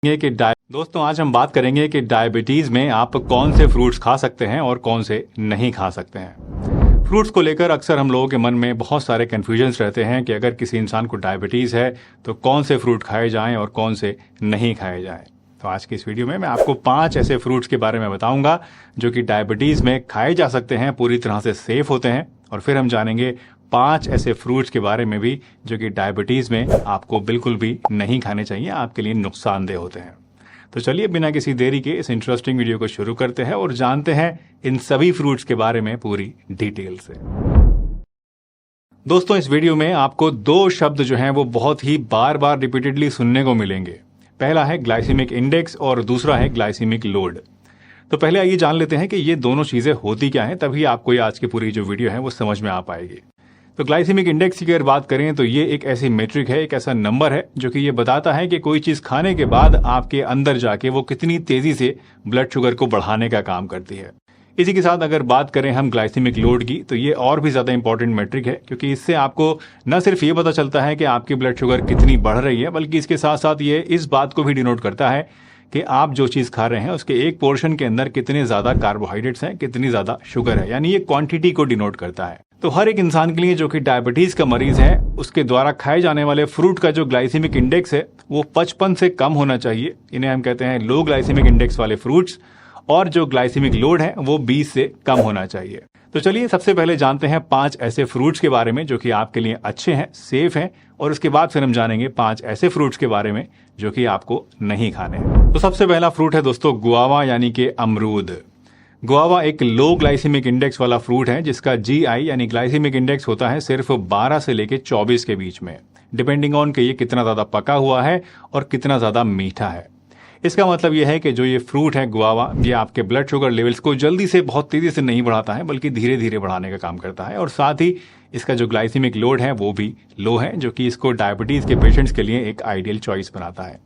कि दोस्तों आज हम बात करेंगे कि डायबिटीज़ में आप कौन से फ्रूट्स खा सकते हैं और कौन से नहीं खा सकते हैं। फ्रूट्स को लेकर अक्सर हम लोगों के मन में बहुत सारे कन्फ्यूजन्स रहते हैं कि अगर किसी इंसान को डायबिटीज़ है तो कौन से फ्रूट खाए जाएं और कौन से नहीं खाए जाएं। तो आज की इस वीडियो में मैं आपको 5 ऐसे फ्रूट्स के बारे में बताऊंगा जो कि डायबिटीज़ में खाए जा सकते हैं, पूरी तरह से सेफ होते हैं, और फिर हम जानेंगे 5 ऐसे फ्रूट्स के बारे में भी जो कि डायबिटीज़ में आपको बिल्कुल भी नहीं खाने चाहिए, आपके लिए नुकसानदेह होते हैं। तो चलिए बिना किसी देरी के इस इंटरेस्टिंग वीडियो को शुरू करते हैं और जानते हैं इन सभी फ्रूट्स के बारे में पूरी डिटेल से। दोस्तों इस वीडियो में आपको 2 शब्द जो हैं वो बहुत ही बार बार रिपीटेडली सुनने को मिलेंगे। पहला है ग्लाइसेमिक इंडेक्स और दूसरा है ग्लाइसेमिक लोड। तो पहले आइए जान लेते हैं कि ये दोनों चीजें होती क्या हैं, तभी आपको ये आज की पूरी जो वीडियो है वो समझ में आ पाएगी। तो ग्लाइसेमिक इंडेक्स की अगर बात करें तो ये एक ऐसी मेट्रिक है, एक ऐसा नंबर है जो कि ये बताता है कि कोई चीज खाने के बाद आपके अंदर जाके वो कितनी तेजी से ब्लड शुगर को बढ़ाने का काम करती है। इसी के साथ अगर बात करें हम ग्लाइसेमिक लोड की, तो ये और भी ज्यादा इंपॉर्टेंट मेट्रिक है, क्योंकि इससे आपको न सिर्फ ये पता चलता है कि आपकी ब्लड शुगर कितनी बढ़ रही है, बल्कि इसके साथ साथ ये इस बात को भी डिनोट करता है कि आप जो चीज खा रहे हैं उसके एक पोर्शन के अंदर कितने ज्यादा कार्बोहाइड्रेट्स हैं, कितनी ज्यादा शुगर है, यानी ये क्वांटिटी को डिनोट करता है। तो हर एक इंसान के लिए जो कि डायबिटीज का मरीज है, उसके द्वारा खाए जाने वाले फ्रूट का जो ग्लाइसेमिक इंडेक्स है वो 55 से कम होना चाहिए। इन्हें हम कहते हैं लो ग्लाइसेमिक इंडेक्स वाले फ्रूट्स, और जो ग्लाइसेमिक लोड है वो 20 से कम होना चाहिए। तो चलिए सबसे पहले जानते हैं 5 ऐसे फ्रूट्स के बारे में जो कि आपके लिए अच्छे हैं, सेफ हैं, और उसके बाद फिर हम जानेंगे 5 ऐसे फ्रूट्स के बारे में जो कि आपको नहीं खाने हैं। तो सबसे पहला फ्रूट है दोस्तों गुआवा, यानी कि अमरूद। गुआवा एक लो ग्लाइसेमिक इंडेक्स वाला फ्रूट है जिसका GI यानी ग्लाइसेमिक इंडेक्स होता है सिर्फ 12 से लेके 24 के बीच में, डिपेंडिंग ऑन कि ये कितना ज्यादा पका हुआ है और कितना ज्यादा मीठा है। इसका मतलब यह है कि जो ये फ्रूट है गुआवा, ये आपके ब्लड शुगर लेवल्स को जल्दी से बहुत तेजी से नहीं बढ़ाता है, बल्कि धीरे धीरे बढ़ाने का काम करता है, और साथ ही इसका जो ग्लाइसेमिक लोड है वो भी लो है, जो कि इसको डायबिटीज के पेशेंट्स के लिए एक आइडियल चॉइस बनाता है।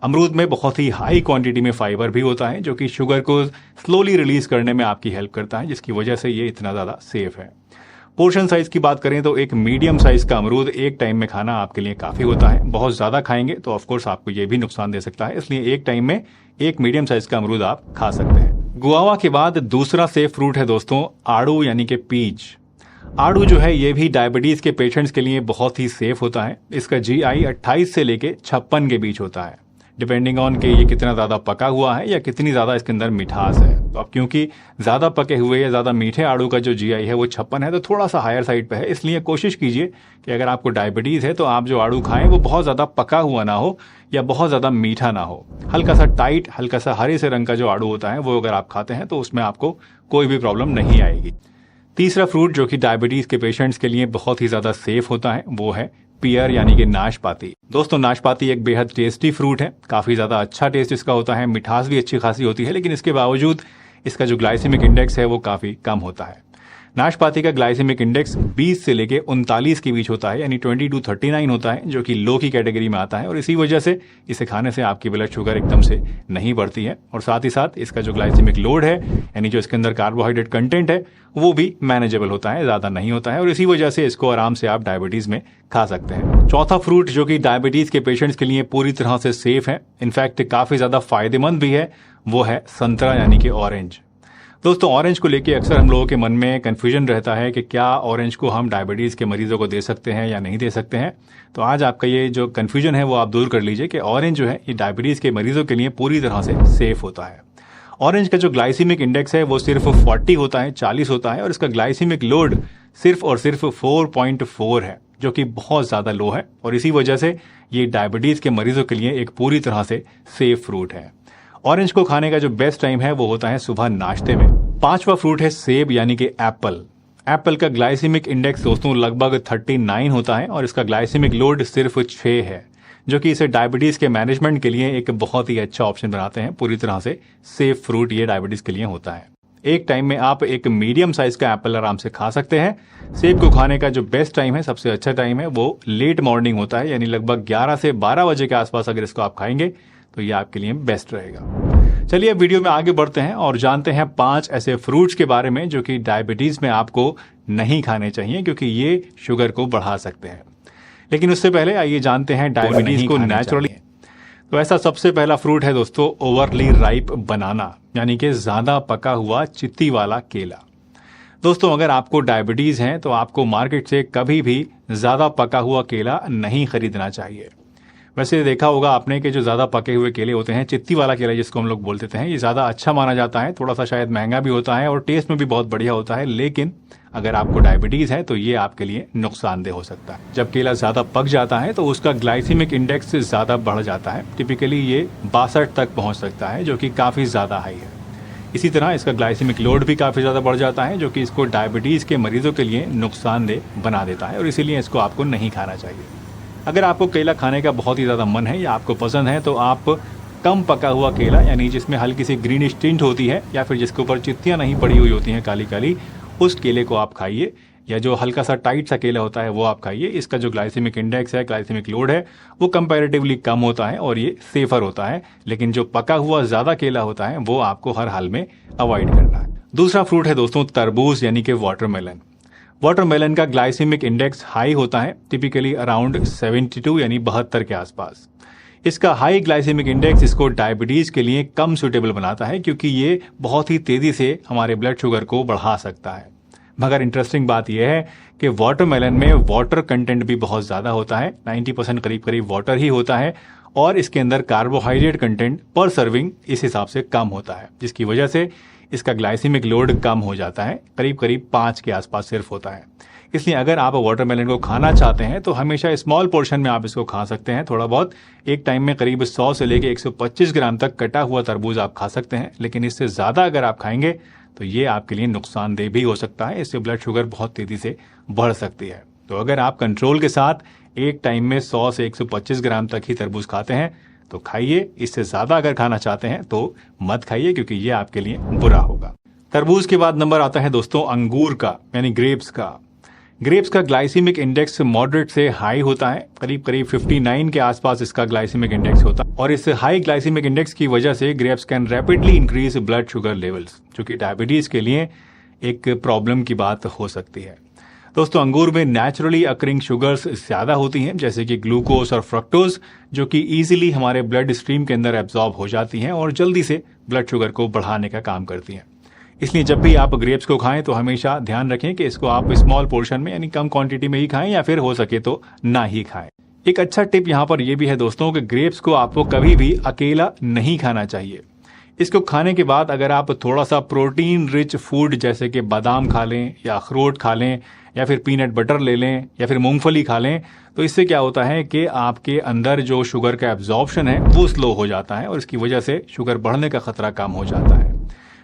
अमरूद में बहुत ही हाई क्वांटिटी में फाइबर भी होता है जो कि शुगर को स्लोली रिलीज करने में आपकी हेल्प करता है, जिसकी वजह से ये इतना ज्यादा सेफ है। पोर्शन साइज की बात करें तो एक मीडियम साइज का अमरूद एक टाइम में खाना आपके लिए काफी होता है। बहुत ज्यादा खाएंगे तो ऑफकोर्स आपको ये भी नुकसान दे सकता है, इसलिए एक टाइम में एक मीडियम साइज का अमरूद आप खा सकते हैं। गुआवा के बाद दूसरा सेफ फ्रूट है दोस्तों आड़ू, यानी कि पीच। आड़ू जो है ये भी डायबिटीज के पेशेंट्स के लिए बहुत ही सेफ होता है। इसका GI 28 से लेके 56 के बीच होता है, डिपेंडिंग ऑन कि ये कितना ज्यादा पका हुआ है या कितनी ज्यादा इसके अंदर मिठास है। तो अब क्योंकि ज्यादा पके हुए या ज्यादा मीठे आड़ू का जो GI है वो 56 है, तो थोड़ा सा हायर साइड पे है। इसलिए कोशिश कीजिए कि अगर आपको डायबिटीज है तो आप जो आड़ू खाएं वो बहुत ज्यादा पका हुआ ना हो या बहुत ज्यादा मीठा ना हो। हल्का सा टाइट, हल्का सा हरे से रंग का जो आड़ू होता है वो अगर आप खाते हैं तो उसमें आपको कोई भी प्रॉब्लम नहीं आएगी। तीसरा फ्रूट जो कि डायबिटीज के पेशेंट्स के लिए बहुत ही ज्यादा सेफ होता है वो है पियर, यानी कि नाशपाती। दोस्तों नाशपाती एक बेहद टेस्टी फ्रूट है, काफी ज्यादा अच्छा टेस्ट इसका होता है, मिठास भी अच्छी खासी होती है, लेकिन इसके बावजूद इसका जो ग्लाइसेमिक इंडेक्स है वो काफी कम होता है। नाशपाती का ग्लाइसेमिक इंडेक्स 20 से लेके 39 के बीच होता है, यानी 20 to 39 होता है, जो कि लो की कैटेगरी में आता है, और इसी वजह से इसे खाने से आपकी ब्लड शुगर एकदम से नहीं बढ़ती है, और साथ ही साथ इसका जो ग्लाइसेमिक लोड है, यानी जो इसके अंदर कार्बोहाइड्रेट कंटेंट है, वो भी मैनेजेबल होता है, ज्यादा नहीं होता है, और इसी वजह से इसको आराम से आप डायबिटीज में खा सकते हैं। चौथा फ्रूट जो कि डायबिटीज के पेशेंट्स के लिए पूरी तरह से सेफ है, इनफैक्ट काफी ज्यादा फायदेमंद भी है, वो है संतरा, यानी कि ऑरेंज। दोस्तों ऑरेंज को लेके अक्सर हम लोगों के मन में कंफ्यूजन रहता है कि क्या ऑरेंज को हम डायबिटीज के मरीजों को दे सकते हैं या नहीं दे सकते हैं। तो आज आपका ये जो कंफ्यूजन है वो आप दूर कर लीजिए कि ऑरेंज जो है ये डायबिटीज के मरीजों के लिए पूरी तरह से सेफ होता है। ऑरेंज का जो ग्लाइसेमिक इंडेक्स है वो सिर्फ 40 होता है, 40 होता है, और इसका ग्लाइसेमिक लोड सिर्फ और सिर्फ 4.4 है, जो कि बहुत ज्यादा लो है, और इसी वजह से ये डायबिटीज के मरीजों के लिए एक पूरी तरह से सेफ फ्रूट है। ऑरेंज को खाने का जो बेस्ट टाइम है वो होता है सुबह नाश्ते में। 5वां फ्रूट है सेब, यानी कि एप्पल। एप्पल का ग्लाइसेमिक इंडेक्स दोस्तों लगभग 39 होता है, और इसका ग्लाइसेमिक लोड सिर्फ 6 है, जो कि इसे डायबिटीज के मैनेजमेंट के लिए एक बहुत ही अच्छा ऑप्शन बनाते हैं। पूरी तरह से सेफ फ्रूट ये डायबिटीज के लिए होता है। एक टाइम में आप एक मीडियम साइज का एप्पल आराम से खा सकते हैं। सेब को खाने का जो बेस्ट टाइम है, सबसे अच्छा टाइम है, वो लेट मॉर्निंग होता है, यानी लगभग 11 से 12 बजे के आसपास अगर इसको आप खाएंगे तो ये आपके लिए बेस्ट रहेगा। चलिए अब वीडियो में आगे बढ़ते हैं और जानते हैं 5 ऐसे फ्रूट्स के बारे में जो कि डायबिटीज में आपको नहीं खाने चाहिए, क्योंकि ये शुगर को बढ़ा सकते हैं। लेकिन उससे पहले आइए जानते हैं डायबिटीज को नेचुरली। तो ऐसा सबसे पहला फ्रूट है दोस्तों ओवरली राइप बनाना, यानी कि ज़्यादा पका हुआ चित्ती वाला केला। दोस्तों अगर आपको डायबिटीज़ है तो आपको मार्केट से कभी भी ज़्यादा पका हुआ केला नहीं खरीदना चाहिए। वैसे देखा होगा आपने कि जो ज़्यादा पके हुए केले होते हैं, चित्ती वाला केला जिसको हम लोग बोल देते हैं, ये ज़्यादा अच्छा माना जाता है। थोड़ा सा शायद महंगा भी होता है और टेस्ट में भी बहुत बढ़िया होता है, लेकिन अगर आपको डायबिटीज़ है तो ये आपके लिए नुकसानदेह हो सकता है। जब केला ज़्यादा पक जाता है तो उसका ग्लाइसीमिक इंडेक्स ज़्यादा बढ़ जाता है। टिपिकली ये 62 तक पहुँच सकता है, जो कि काफ़ी ज़्यादा हाई है। इसी तरह इसका ग्लाइसीमिक लोड भी काफ़ी ज़्यादा बढ़ जाता है, जो कि इसको डायबिटीज़ के मरीजों के लिए नुकसानदेह बना देता है और इसीलिए इसको आपको नहीं खाना चाहिए। अगर आपको केला खाने का बहुत ही ज़्यादा मन है या आपको पसंद है तो आप कम पका हुआ केला, यानी जिसमें हल्की सी ग्रीनिश टिंट होती है या फिर जिसके ऊपर चित्तियाँ नहीं पड़ी हुई होती हैं काली काली, उस केले को आप खाइए, या जो हल्का सा टाइट सा केला होता है वो आप खाइए। इसका जो ग्लाइसेमिक इंडेक्स है, ग्लाइसेमिक लोड है, वो कंपैरेटिवली कम होता है और ये सेफर होता है। लेकिन जो पका हुआ ज़्यादा केला होता है वो आपको हर हाल में अवॉइड करना है। दूसरा फ्रूट है दोस्तों तरबूज, यानी कि वाटरमेलन। वाटरमेलन का ग्लाइसेमिक इंडेक्स हाई होता है, टिपिकली अराउंड 72 यानी 72 के आसपास। इसका हाई ग्लाइसेमिक इंडेक्स इसको डायबिटीज़ के लिए कम सूटेबल बनाता है, क्योंकि ये बहुत ही तेज़ी से हमारे ब्लड शुगर को बढ़ा सकता है। मगर इंटरेस्टिंग बात यह है कि वाटरमेलन में वाटर कंटेंट भी बहुत ज़्यादा होता है, 90% करीब करीब वाटर ही होता है, और इसके अंदर कार्बोहाइड्रेट कंटेंट पर सर्विंग इस हिसाब से कम होता है, जिसकी वजह से इसका ग्लाइसेमिक लोड कम हो जाता है, करीब करीब 5 के आसपास सिर्फ होता है। इसलिए अगर आप वाटरमेलन को खाना चाहते हैं तो हमेशा स्मॉल पोर्शन में आप इसको खा सकते हैं, थोड़ा बहुत। एक टाइम में करीब 100 से लेके 125 ग्राम तक कटा हुआ तरबूज आप खा सकते हैं, लेकिन इससे ज़्यादा अगर आप खाएंगे तो ये आपके लिए नुकसानदेह भी हो सकता है। इससे ब्लड शुगर बहुत तेज़ी से बढ़ सकती है। तो अगर आप कंट्रोल के साथ एक टाइम में 100 से 125 ग्राम तक ही तरबूज खाते हैं तो खाइए। इससे ज़्यादा अगर खाना चाहते हैं तो मत खाइए, क्योंकि ये आपके लिए बुरा होगा। तरबूज के बाद नंबर आता है दोस्तों अंगूर का, यानी ग्रेप्स का। ग्रेप्स का ग्लाइसेमिक इंडेक्स मॉडरेट से हाई होता है, करीब करीब 59 के आसपास इसका ग्लाइसेमिक इंडेक्स होता है, और इस हाई ग्लाइसेमिक इंडेक्स की वजह से grapes can rapidly increase blood sugar levels, जो कि डायबिटीज़ के लिए एक प्रॉब्लम की बात हो सकती है। दोस्तों अंगूर में नेचुरली अकरिंग शुगर्स ज़्यादा होती हैं, जैसे कि ग्लूकोज और फ्रक्टोज, जो कि ईजिली हमारे ब्लड स्ट्रीम के अंदर एब्जॉर्ब हो जाती हैं और जल्दी से ब्लड शुगर को बढ़ाने का काम करती हैं। इसलिए जब भी आप ग्रेप्स को खाएं तो हमेशा ध्यान रखें कि इसको आप स्मॉल पोर्शन में, यानी कम क्वांटिटी में ही खाएं, या फिर हो सके तो ना ही खाएं। एक अच्छा टिप यहाँ पर यह भी है दोस्तों कि ग्रेप्स को आपको कभी भी अकेला नहीं खाना चाहिए। इसको खाने के बाद अगर आप थोड़ा सा प्रोटीन रिच फूड जैसे कि बादाम खा लें, या अखरोट खा लें, या फिर पीनट बटर ले लें, या फिर मूंगफली खा लें, तो इससे क्या होता है कि आपके अंदर जो शुगर का एब्जॉर्प्शन है वो स्लो हो जाता है और इसकी वजह से शुगर बढ़ने का खतरा कम हो जाता है।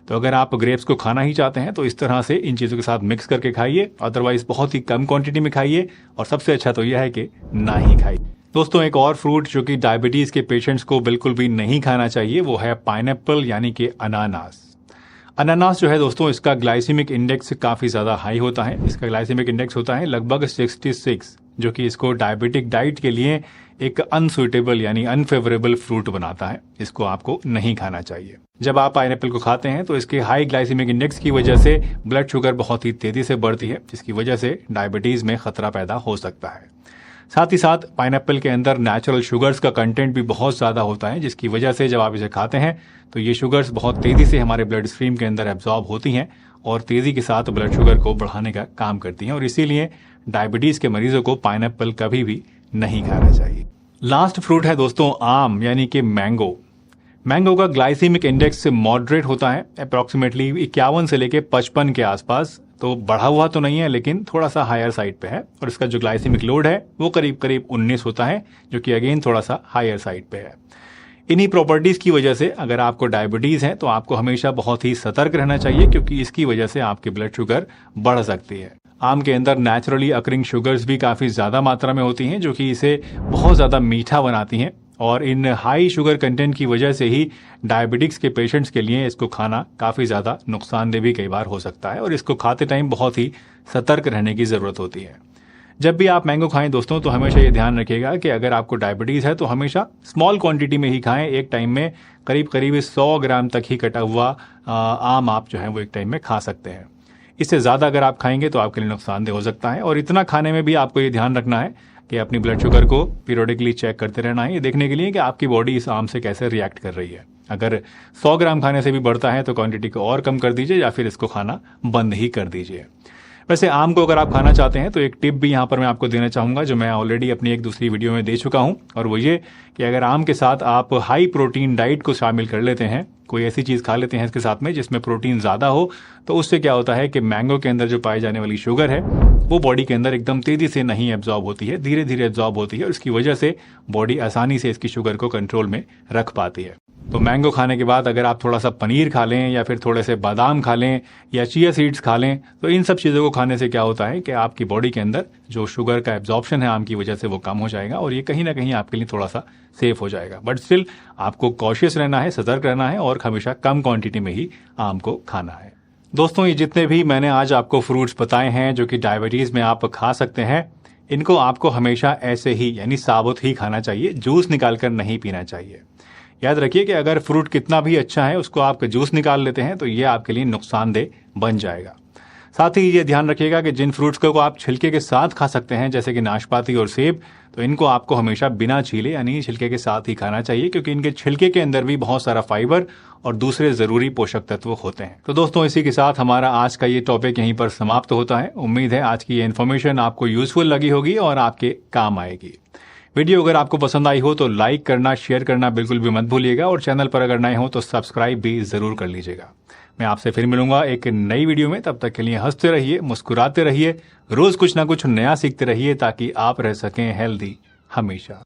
तो अगर आप ग्रेप्स को खाना ही चाहते हैं तो इस तरह से इन चीज़ों के साथ मिक्स करके खाइए, अदरवाइज बहुत ही कम क्वांटिटी में खाइए, और सबसे अच्छा तो यह है कि ना ही खाइए। दोस्तों एक और फ्रूट जो कि डायबिटीज़ के पेशेंट्स को बिल्कुल भी नहीं खाना चाहिए वो है पाइनएप्पल, यानी कि अनानास। अनानास जो है दोस्तों, इसका ग्लाइसेमिक इंडेक्स काफ़ी ज़्यादा हाई होता है। इसका ग्लाइसेमिक इंडेक्स होता है लगभग 66, जो कि इसको डायबिटिक डाइट के लिए एक अनसुटेबल यानी अनफेवरेबल फ्रूट बनाता है। इसको आपको नहीं खाना चाहिए। जब आप पाइनएप्पल को खाते हैं तो इसके हाई ग्लाइसेमिक इंडेक्स की वजह से ब्लड शुगर बहुत ही तेज़ी से बढ़ती है, जिसकी वजह से डायबिटीज़ में खतरा पैदा हो सकता है। साथ ही साथ पाइनएप्पल के अंदर नेचुरल शुगर्स का कंटेंट भी बहुत ज़्यादा होता है, जिसकी वजह से जब आप इसे खाते हैं तो ये शुगर्स बहुत तेज़ी से हमारे ब्लड स्ट्रीम के अंदर एब्जॉर्ब होती हैं और तेज़ी के साथ ब्लड शुगर को बढ़ाने का काम करती हैं, और इसीलिए डायबिटीज़ के मरीजों को पाइनएप्पल कभी भी नहीं खाना चाहिए। लास्ट फ्रूट है दोस्तों आम, यानी कि मैंगो। मैंगो का ग्लाइसेमिक इंडेक्स मॉडरेट होता है, अप्रॉक्सीमेटली 51 से लेके 55 के आसपास। तो बढ़ा हुआ तो नहीं है, लेकिन थोड़ा सा हायर साइड पे है, और इसका जो ग्लाइसेमिक लोड है वो करीब करीब 19 होता है, जो कि अगेन थोड़ा सा हायर साइड पे है। इन्हीं प्रॉपर्टीज़ की वजह से अगर आपको डायबिटीज़ है तो आपको हमेशा बहुत ही सतर्क रहना चाहिए, क्योंकि इसकी वजह से आपकी ब्लड शुगर बढ़ सकती है। आम के अंदर नेचुरली अकरिंग शुगर्स भी काफ़ी ज़्यादा मात्रा में होती हैं, जो कि इसे बहुत ज़्यादा मीठा बनाती हैं, और इन हाई शुगर कंटेंट की वजह से ही डायबिटिक्स के पेशेंट्स के लिए इसको खाना काफ़ी ज़्यादा नुकसानदेह भी कई बार हो सकता है, और इसको खाते टाइम बहुत ही सतर्क रहने की ज़रूरत होती है। जब भी आप मैंगो खाएं दोस्तों तो हमेशा ये ध्यान रखिएगा कि अगर आपको डायबिटीज़ है तो हमेशा स्मॉल क्वांटिटी में ही खाएं। एक टाइम में करीब करीब 100 ग्राम तक ही कटा हुआ आम आप जो है वो एक टाइम में खा सकते हैं। इससे ज़्यादा अगर आप खाएंगे तो आपके लिए नुकसानदेह हो सकता है, और इतना खाने में भी आपको ये ध्यान रखना है कि अपनी ब्लड शुगर को पीरियोडिकली चेक करते रहना है, ये देखने के लिए कि आपकी बॉडी इस आम से कैसे रिएक्ट कर रही है। अगर 100 ग्राम खाने से भी बढ़ता है तो क्वांटिटी को और कम कर दीजिए या फिर इसको खाना बंद ही कर दीजिए। वैसे आम को अगर आप खाना चाहते हैं तो एक टिप भी यहाँ पर मैं आपको देना चाहूँगा, जो मैं ऑलरेडी अपनी एक दूसरी वीडियो में दे चुका हूँ, और वो ये कि अगर आम के साथ आप हाई प्रोटीन डाइट को शामिल कर लेते हैं, कोई ऐसी चीज़ खा लेते हैं इसके साथ में जिसमें प्रोटीन ज़्यादा हो, तो उससे क्या होता है कि मैंगो के अंदर जो पाई जाने वाली शुगर है वो बॉडी के अंदर एकदम तेज़ी से नहीं एब्जॉर्ब होती है, धीरे धीरे एब्जॉर्ब होती है, और इसकी वजह से बॉडी आसानी से इसकी शुगर को कंट्रोल में रख पाती है। तो मैंगो खाने के बाद अगर आप थोड़ा सा पनीर खा लें या फिर थोड़े से बादाम खा लें या चिया सीड्स खा लें, तो इन सब चीज़ों को खाने से क्या होता है कि आपकी बॉडी के अंदर जो शुगर का एब्जॉर्प्शन है आम की वजह से वो कम हो जाएगा, और ये कहीं ना कहीं आपके लिए थोड़ा सा सेफ हो जाएगा। बट स्टिल आपको कॉशियस रहना है, सतर्क रहना है, और हमेशा कम क्वांटिटी में ही आम को खाना है। दोस्तों, ये जितने भी मैंने आज आपको फ्रूट्स बताए हैं जो कि डायबिटीज़ में आप खा सकते हैं, इनको आपको हमेशा ऐसे ही यानी साबुत ही खाना चाहिए, जूस निकाल कर नहीं पीना चाहिए। याद रखिए कि अगर फ्रूट कितना भी अच्छा है उसको आप जूस निकाल लेते हैं तो ये आपके लिए नुकसानदेह बन जाएगा। साथ ही ये ध्यान रखिएगा कि जिन फ्रूट्स को आप छिलके के साथ खा सकते हैं जैसे कि नाशपाती और सेब, तो इनको आपको हमेशा बिना छीले यानी छिलके के साथ ही खाना चाहिए, क्योंकि इनके छिलके के अंदर भी बहुत सारा फाइबर और दूसरे जरूरी पोषक तत्व होते हैं। तो दोस्तों, इसी के साथ हमारा आज का ये टॉपिक यहीं पर समाप्त होता है। उम्मीद है आज की ये इन्फॉर्मेशन आपको यूजफुल लगी होगी और आपके काम आएगी। वीडियो अगर आपको पसंद आई हो तो लाइक करना, शेयर करना बिल्कुल भी मत भूलिएगा, और चैनल पर अगर नए हो तो सब्सक्राइब भी जरूर कर लीजिएगा। मैं आपसे फिर मिलूंगा एक नई वीडियो में। तब तक के लिए हंसते रहिए, मुस्कुराते रहिए, रोज कुछ ना कुछ नया सीखते रहिए, ताकि आप रह सकें हेल्दी हमेशा।